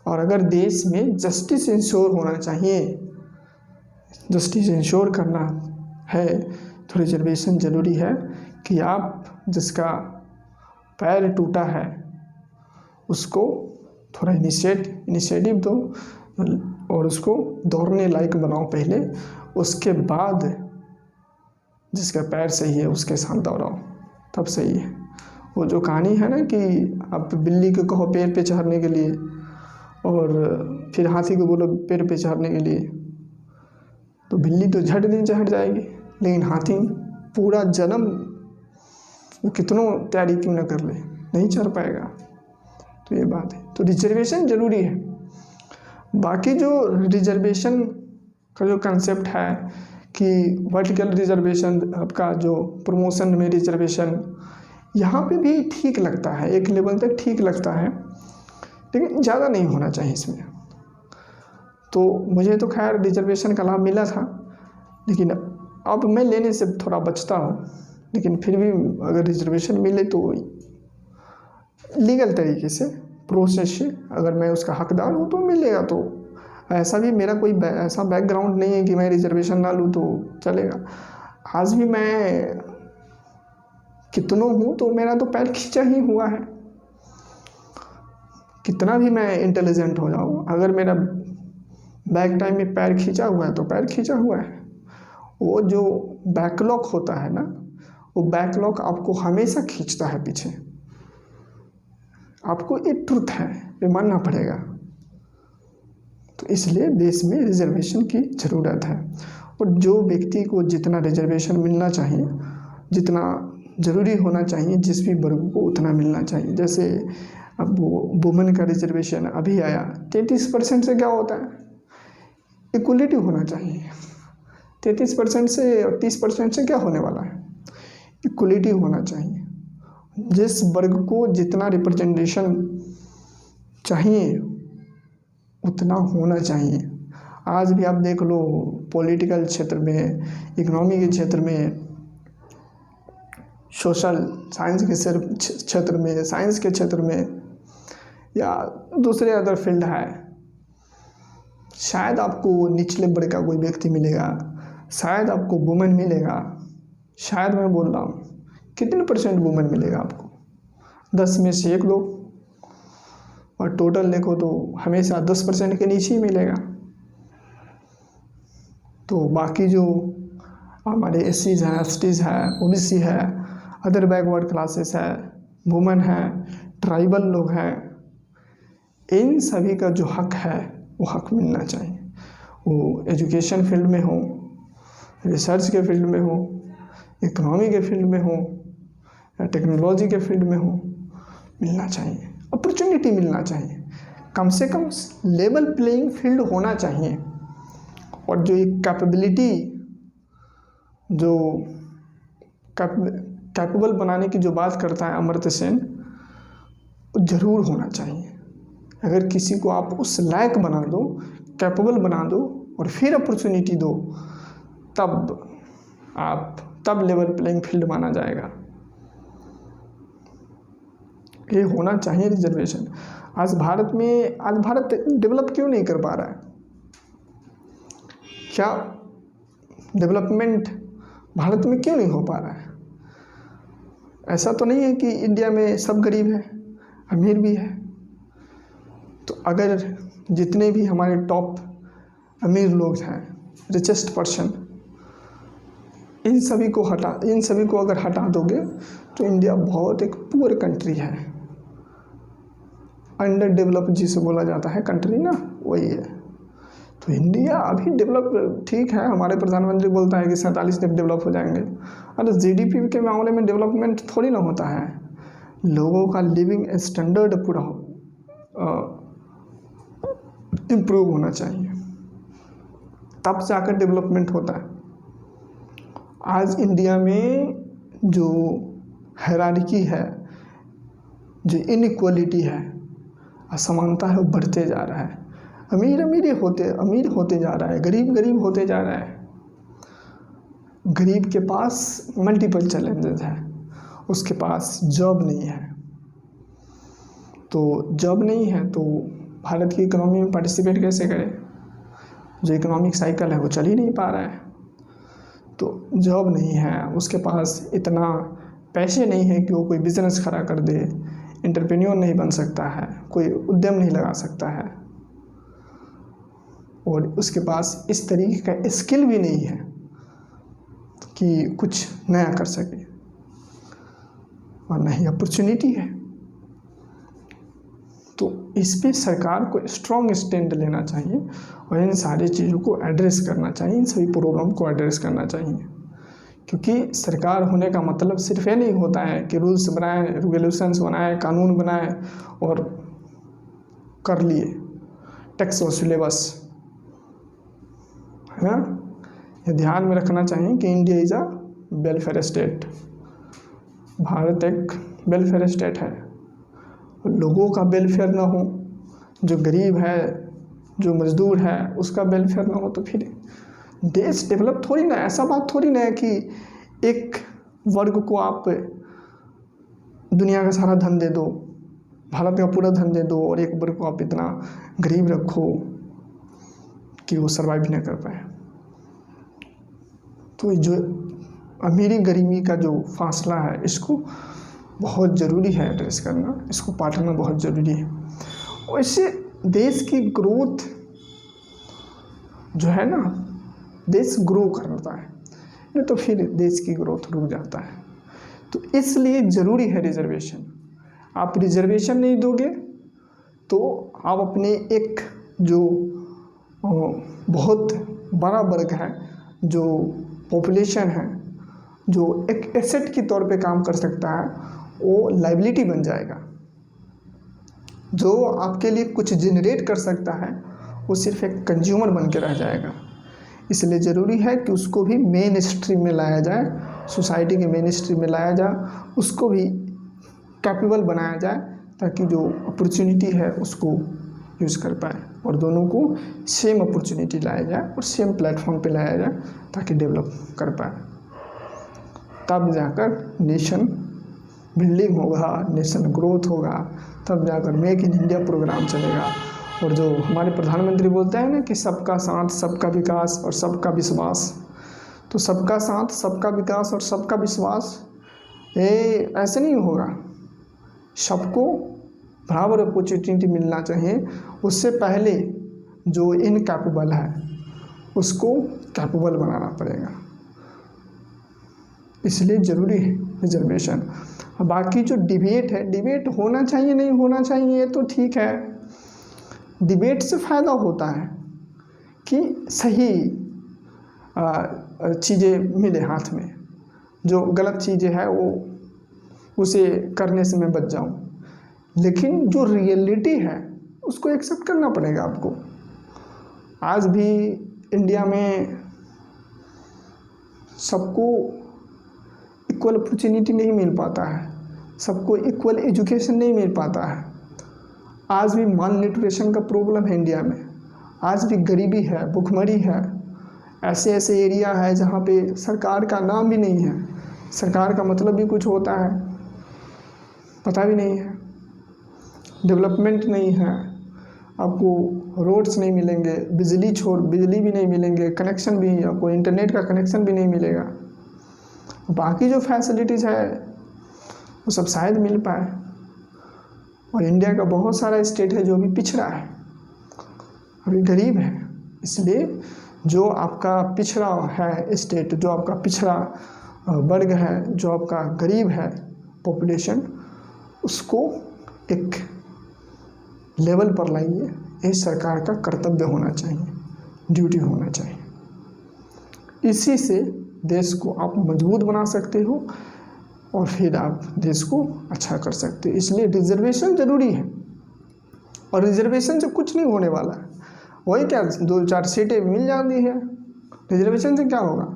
और अगर देश में जस्टिस इंश्योर होना चाहिए, जस्टिस इंश्योर करना है तो रिजर्वेशन ज़रूरी है कि आप जिसका पैर टूटा है उसको थोड़ा इनिशिएटिव दो और उसको दौड़ने लायक बनाओ पहले, उसके बाद जिसका पैर सही है उसके साथ दौड़ाओ, तब सही है। वो जो कहानी है ना कि आप बिल्ली को कहो पेड़ पे चढ़ने के लिए और फिर हाथी को बोलो पेड़ पे चढ़ने के लिए, तो बिल्ली तो झट नहीं चढ़ जाएगी, लेकिन हाथी पूरा जन्म वो कितनों तैयारी क्यों ना कर ले, नहीं चढ़ पाएगा। तो ये बात है। तो रिजर्वेशन ज़रूरी है। बाकी जो रिजर्वेशन का जो कंसेप्ट है कि वर्टिकल रिजर्वेशन, आपका जो प्रमोशन में रिजर्वेशन, यहाँ पे भी ठीक लगता है, एक लेवल तक ठीक लगता है, लेकिन ज़्यादा नहीं होना चाहिए इसमें। तो मुझे तो खैर रिजर्वेशन का लाभ मिला था, लेकिन अब मैं लेने से थोड़ा बचता हूँ। लेकिन फिर भी अगर रिजर्वेशन मिले तो लीगल तरीके से, प्रोसेस से, अगर मैं उसका हकदार हूँ तो मिलेगा। तो ऐसा भी मेरा कोई ऐसा बैकग्राउंड नहीं है कि मैं रिजर्वेशन ना लूँ तो चलेगा। आज भी मैं कितनों हूँ तो मेरा तो पैर खींचा ही हुआ है। कितना भी मैं इंटेलिजेंट हो जाऊँ, अगर मेरा बैक टाइम में पैर खींचा हुआ है तो पैर खींचा हुआ है। वो जो बैकलॉग होता है ना, वो बैकलॉग आपको हमेशा खींचता है पीछे। आपको ये ट्रुथ है, ये मानना पड़ेगा। तो इसलिए देश में रिजर्वेशन की ज़रूरत है, और जो व्यक्ति को जितना रिजर्वेशन मिलना चाहिए, जितना ज़रूरी होना चाहिए, जिस भी वर्ग को उतना मिलना चाहिए। जैसे अब वो वुमेन का रिजर्वेशन अभी आया, 33% से क्या होता है, इक्वलिटी होना चाहिए। 33% से और 30% से क्या होने वाला है, इक्वलिटी होना चाहिए। जिस वर्ग को जितना रिप्रेजेंटेशन चाहिए उतना होना चाहिए। आज भी आप देख लो, पॉलिटिकल क्षेत्र में, इकोनॉमी के क्षेत्र में, सोशल साइंस के क्षेत्र में, साइंस के क्षेत्र में, या दूसरे अदर फील्ड है, शायद आपको निचले वर्ग का कोई व्यक्ति मिलेगा, शायद आपको वुमेन मिलेगा, शायद मैं बोल रहा हूँ। कितने % वुमेन मिलेगा आपको? 10 में से 1-2, और टोटल देखो तो हमेशा 10% के नीचे ही मिलेगा। तो बाकी जो हमारे SCs हैं, STs है, OBC है, अदर बैकवर्ड क्लासेस है, वुमेन है, ट्राइबल लोग हैं, इन सभी का जो हक है वो हक मिलना चाहिए। वो एजुकेशन फील्ड में हो, रिसर्च के फील्ड में हो, इकोनॉमी के फील्ड में हो, या टेक्नोलॉजी के फील्ड में हो, मिलना चाहिए। अपॉर्चुनिटी मिलना चाहिए, कम से कम लेवल प्लेइंग फील्ड होना चाहिए। और जो एक कैपेबिलिटी, जो कैपेबल बनाने की जो बात करता है अमर्त्य सेन, वो ज़रूर होना चाहिए। अगर किसी को आप उस लायक बना दो, कैपेबल बना दो, और फिर अपॉर्चुनिटी दो, तब लेवल प्लेइंग फील्ड माना जाएगा। ये होना चाहिए रिजर्वेशन। आज भारत डेवलप क्यों नहीं कर पा रहा है? क्या डेवलपमेंट भारत में क्यों नहीं हो पा रहा है? ऐसा तो नहीं है कि इंडिया में सब गरीब है, अमीर भी है। तो अगर जितने भी हमारे टॉप अमीर लोग हैं, रिचेस्ट पर्सन, इन सभी को अगर हटा दोगे तो इंडिया बहुत एक पुअर कंट्री है। अंडर डेवलप जिसे बोला जाता है कंट्री ना, वही है। तो इंडिया अभी डेवलप ठीक है, हमारे प्रधानमंत्री बोलता है कि 47 तक डेवलप हो जाएंगे। अरे GDP के मामले में डेवलपमेंट थोड़ी ना होता है, लोगों का लिविंग स्टैंडर्ड पूरा इम्प्रूव होना चाहिए, तब जाकर डेवलपमेंट होता है। आज इंडिया में जो हायरार्की है, जो इनइक्वालिटी है, असमानता है, वो बढ़ते जा रहा है। अमीर होते जा रहा है, गरीब होते जा रहा है। गरीब के पास मल्टीपल चैलेंजेस है, उसके पास जॉब नहीं है। तो जॉब नहीं है तो भारत की इकोनॉमी में पार्टिसिपेट कैसे करे? जो इकोनॉमिक साइकिल है वो चल ही नहीं पा रहा है। तो जॉब नहीं है, उसके पास इतना पैसे नहीं है कि वो कोई बिजनेस खड़ा कर दे, एंटरप्रेन्योर नहीं बन सकता है, कोई उद्यम नहीं लगा सकता है, और उसके पास इस तरीके का स्किल भी नहीं है कि कुछ नया कर सके, और ना ही अपॉर्चुनिटी है। तो इस पे सरकार को स्ट्रॉन्ग स्टैंड लेना चाहिए, और इन सारी चीज़ों को एड्रेस करना चाहिए, इन सभी प्रॉब्लम को एड्रेस करना चाहिए। क्योंकि सरकार होने का मतलब सिर्फ ये नहीं होता है कि रूल्स बनाए, रेगुलेशंस बनाए, कानून बनाए और कर लिए, टैक्स वसूले बस, है ना। ये ध्यान में रखना चाहिए कि India is a welfare state. Bharat एक वेलफेयर स्टेट है। लोगों का वेलफेयर ना हो, जो गरीब है जो मजदूर है उसका वेलफेयर ना हो तो फिर देश डेवलप थोड़ी ना। ऐसा बात थोड़ी ना है कि एक वर्ग को आप दुनिया का सारा धन दे दो, भारत का पूरा धन दे दो, और एक वर्ग को आप इतना गरीब रखो कि वो सर्वाइव भी ना कर पाए। तो जो अमीरी गरीबी का जो फासला है इसको बहुत ज़रूरी है एड्रेस करना, इसको पाटना बहुत ज़रूरी है। और इससे देश की ग्रोथ जो है ना, देश ग्रो करता है, नहीं तो फिर देश की ग्रोथ रुक जाता है। तो इसलिए ज़रूरी है रिजर्वेशन। आप रिजर्वेशन नहीं दोगे तो आप अपने एक जो बहुत बड़ा वर्ग है, जो पॉपुलेशन है, जो एक एसेट के तौर पे काम कर सकता है, वो लाइबिलिटी बन जाएगा। जो आपके लिए कुछ जनरेट कर सकता है वो सिर्फ एक कंज्यूमर बन के रह जाएगा। इसलिए ज़रूरी है कि उसको भी मेन स्ट्रीम में लाया जाए, सोसाइटी के मेन स्ट्रीम में लाया जाए, उसको भी कैपेबल बनाया जाए ताकि जो अपॉर्चुनिटी है उसको यूज़ कर पाए, और दोनों को सेम अपॉर्चुनिटी लाया जाए और सेम प्लेटफॉर्म पे लाया जाए ताकि डेवलप कर पाए। तब जाकर नेशन बिल्डिंग होगा, नेशन ग्रोथ होगा, तब जाकर मेक इन इंडिया प्रोग्राम चलेगा। और जो हमारे प्रधानमंत्री बोलते हैं ना कि सबका साथ, सबका विकास और सबका विश्वास, तो सबका साथ, सबका विकास और सबका विश्वास ये ऐसे नहीं होगा। सबको बराबर अपॉर्चुनिटी मिलना चाहिए। उससे पहले जो इनकैपेबल है उसको कैपेबल बनाना पड़ेगा, इसलिए ज़रूरी है रिजर्वेशन। बाकी जो डिबेट है, डिबेट होना चाहिए नहीं होना चाहिए ये तो ठीक है, डिबेट से फ़ायदा होता है कि सही चीज़ें मिले हाथ में, जो गलत चीज़ें हैं वो उसे करने से मैं बच जाऊं। लेकिन जो रियलिटी है उसको एक्सेप्ट करना पड़ेगा आपको। आज भी इंडिया में सबको इक्वल अपॉर्चुनिटी नहीं मिल पाता है, सबको इक्वल एजुकेशन नहीं मिल पाता है। आज भी माल न्यूट्रिशन का प्रॉब्लम है इंडिया में, आज भी गरीबी है, भुखमरी है। ऐसे ऐसे एरिया है जहाँ पे सरकार का नाम भी नहीं है, सरकार का मतलब भी कुछ होता है पता भी नहीं है, डेवलपमेंट नहीं है, आपको रोड्स नहीं मिलेंगे, बिजली भी नहीं मिलेंगे, कनेक्शन भी, आपको इंटरनेट का कनेक्शन भी नहीं मिलेगा। बाकी जो फैसिलिटीज़ है वो सब शायद मिल पाए। और इंडिया का बहुत सारा स्टेट है जो अभी पिछड़ा है, अभी गरीब है। इसलिए जो आपका पिछड़ा है स्टेट, जो आपका पिछड़ा वर्ग है, जो आपका गरीब है पॉपुलेशन, उसको एक लेवल पर लाइए। ये सरकार का कर्तव्य होना चाहिए, ड्यूटी होना चाहिए। इसी से देश को आप मजबूत बना सकते हो और फिर आप देश को अच्छा कर सकते हो। इसलिए रिजर्वेशन ज़रूरी है, और रिजर्वेशन से कुछ नहीं होने वाला है। वही क्या 2-4 सीटें मिल जाती है, रिजर्वेशन से क्या होगा?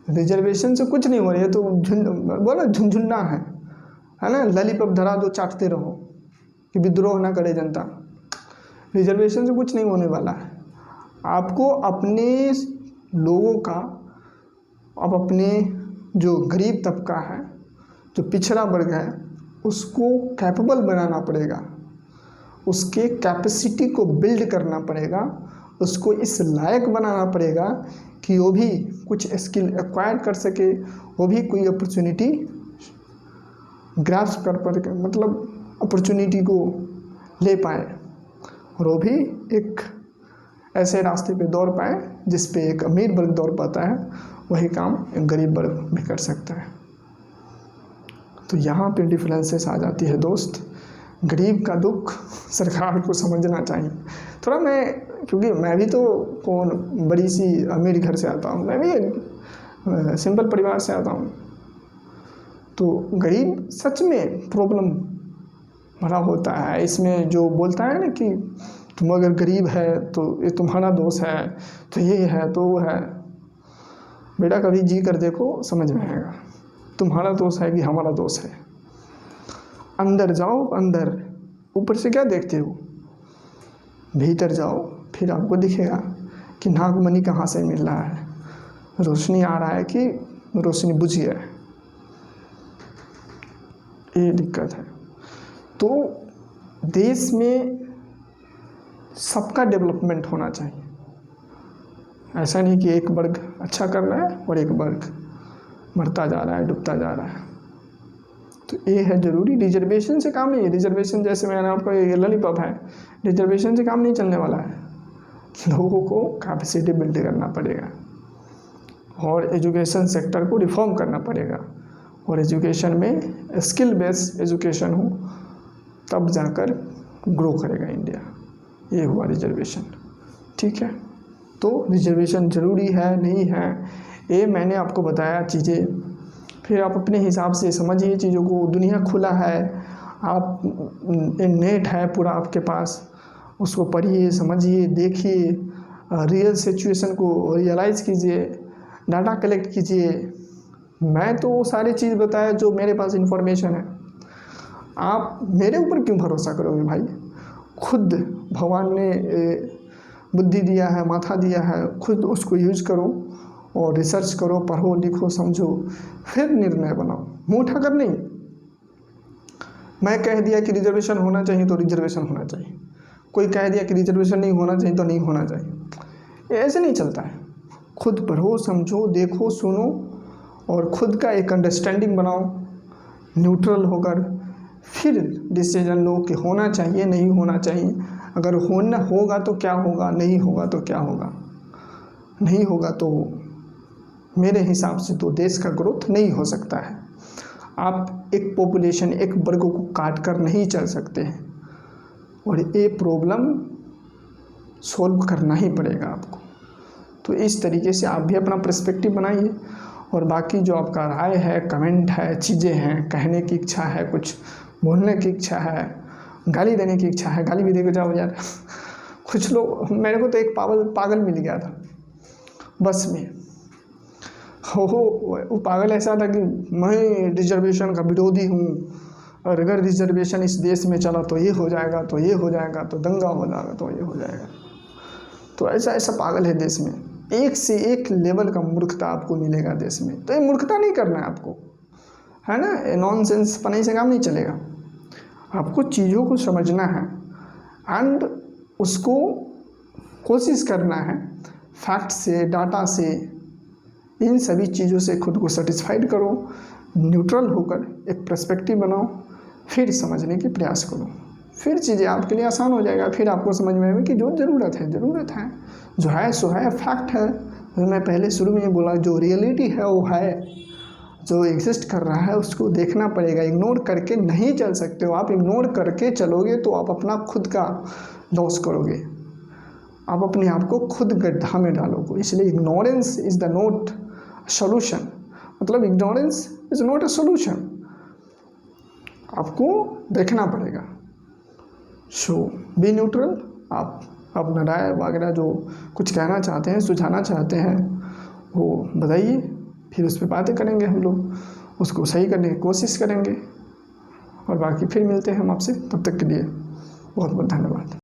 रिजर्वेशन से कुछ नहीं हो रही है तो बोला झुनझुन्ना है ना, लॉलीपॉप धरा दो, चाटते रहो कि विद्रोह ना करे जनता। रिजर्वेशन से कुछ नहीं होने वाला है। आपको अपने लोगों का, अब अपने जो गरीब तबका है, जो पिछड़ा वर्ग है, उसको कैपेबल बनाना पड़ेगा, उसके कैपेसिटी को बिल्ड करना पड़ेगा, उसको इस लायक बनाना पड़ेगा कि वो भी कुछ स्किल एक्वायर कर सके, वो भी कोई अपॉर्चुनिटी ग्रैस्प कर मतलब अपॉर्चुनिटी को ले पाए, और वो भी एक ऐसे रास्ते पे दौड़ पाए जिस पे एक अमीर वर्ग दौड़ पाता है, वही काम एक गरीब वर्ग भी कर सकता है। तो यहाँ पे डिफरेंसेस आ जाती है दोस्त। गरीब का दुख सरकार को समझना चाहिए थोड़ा। क्योंकि मैं भी तो बड़ी सी अमीर घर से आता हूँ, मैं भी सिंपल परिवार से आता हूँ। तो गरीब सच में प्रॉब्लम बड़ा होता है। इसमें जो बोलता है ना कि तुम अगर गरीब है तो ये तुम्हारा दोष है, तो ये है तो वो है, बेटा कभी जी कर देखो, समझ में आएगा तुम्हारा दोष है कि हमारा दोष है। अंदर जाओ, अंदर, ऊपर से क्या देखते हो, भीतर जाओ, फिर आपको दिखेगा कि नागमणि कहाँ से मिल रहा है, रोशनी आ रहा है कि रोशनी बुझ गया है। ये दिक्कत है। तो देश में सबका डेवलपमेंट होना चाहिए। ऐसा नहीं कि एक वर्ग अच्छा कर रहा है और एक वर्ग मरता जा रहा है, डूबता जा रहा है। तो ये है ज़रूरी। रिजर्वेशन से काम नहीं है। रिजर्वेशन जैसे मैंने आपको ये लॉलीपॉप है, रिजर्वेशन से काम नहीं चलने वाला है। लोगों को कैपेसिटी बिल्ड करना पड़ेगा और एजुकेशन सेक्टर को रिफॉर्म करना पड़ेगा, और एजुकेशन में स्किल बेस्ड एजुकेशन हो तब जाकर ग्रो करेगा इंडिया। ये हुआ रिजर्वेशन। ठीक है, तो रिजर्वेशन ज़रूरी है नहीं है ये मैंने आपको बताया चीज़ें। फिर आप अपने हिसाब से समझिए चीज़ों को। दुनिया खुला है, आप नेट है पूरा आपके पास, उसको पढ़िए, समझिए, देखिए, रियल सिचुएशन को रियलाइज़ कीजिए, डाटा कलेक्ट कीजिए। मैं तो वो सारी चीज़ बताया जो मेरे पास इंफॉर्मेशन है। आप मेरे ऊपर क्यों भरोसा करोगे भाई? खुद भगवान ने बुद्धि दिया है, माथा दिया है, खुद उसको यूज करो और रिसर्च करो, पढ़ो, लिखो, समझो, फिर निर्णय बनाओ। मुँह उठाकर नहीं। मैं कह दिया कि रिजर्वेशन होना चाहिए तो रिजर्वेशन होना चाहिए, कोई कह दिया कि रिजर्वेशन नहीं होना चाहिए तो नहीं होना चाहिए। ये ऐसे नहीं चलता है। खुद पढ़ो, समझो, देखो, सुनो और खुद का एक अंडरस्टैंडिंग बनाओ न्यूट्रल होकर, फिर डिसीजन लो कि होना चाहिए नहीं होना चाहिए। अगर होना होगा तो क्या होगा, नहीं होगा तो क्या होगा। नहीं होगा तो मेरे हिसाब से तो देश का ग्रोथ नहीं हो सकता है। आप एक पॉपुलेशन, एक वर्ग को काट कर नहीं चल सकते हैं, और ये प्रॉब्लम सॉल्व करना ही पड़ेगा आपको। तो इस तरीके से आप भी अपना पर्सपेक्टिव बनाइए, और बाकी जो आपका राय है, कमेंट है, चीज़ें हैं, कहने की इच्छा है, कुछ बोलने की इच्छा है, गाली देने की इच्छा है, गाली भी दे के जाओ यार। कुछ लोग, मेरे को तो एक पागल मिल गया था बस में। वो पागल ऐसा था कि मैं रिजर्वेशन का विरोधी हूँ, और अगर रिजर्वेशन इस देश में चला तो ये हो जाएगा, तो ये हो जाएगा, तो दंगा हो जाएगा, तो ये हो जाएगा। तो ऐसा पागल है देश में। एक से एक लेवल का मूर्खता आपको मिलेगा देश में। तो ये मूर्खता नहीं करना है आपको, है ना। नॉनसेंस पनाई से काम नहीं चलेगा। आपको चीज़ों को समझना है एंड उसको कोशिश करना है फैक्ट से, डाटा से, इन सभी चीज़ों से खुद को सेटिस्फाइड करो, न्यूट्रल होकर एक पर्सपेक्टिव बनाओ, फिर समझने की प्रयास करो। फिर चीज़ें आपके लिए आसान हो जाएगा। फिर आपको समझ में आएगा कि जो ज़रूरत है जो है सो है, फैक्ट है। तो मैं पहले शुरू में ही बोला, जो रियलिटी है वो है, जो एग्जिस्ट कर रहा है उसको देखना पड़ेगा। इग्नोर करके नहीं चल सकते हो। आप इग्नोर करके चलोगे तो आप अपना खुद का लॉस करोगे, आप अपने आप को खुद गड्ढा में डालोगे। इसलिए ignorance is the not solution, मतलब ignorance is not a solution. आपको देखना पड़ेगा। So be neutral. आप अपना राय वगैरह जो कुछ कहना चाहते हैं, सुझाना चाहते हैं, वो बताइए, फिर उस पर बातें करेंगे हम लोग, उसको सही करने की कोशिश करेंगे। और बाकी फिर मिलते हैं हम आपसे। तब तक के लिए बहुत बहुत धन्यवाद।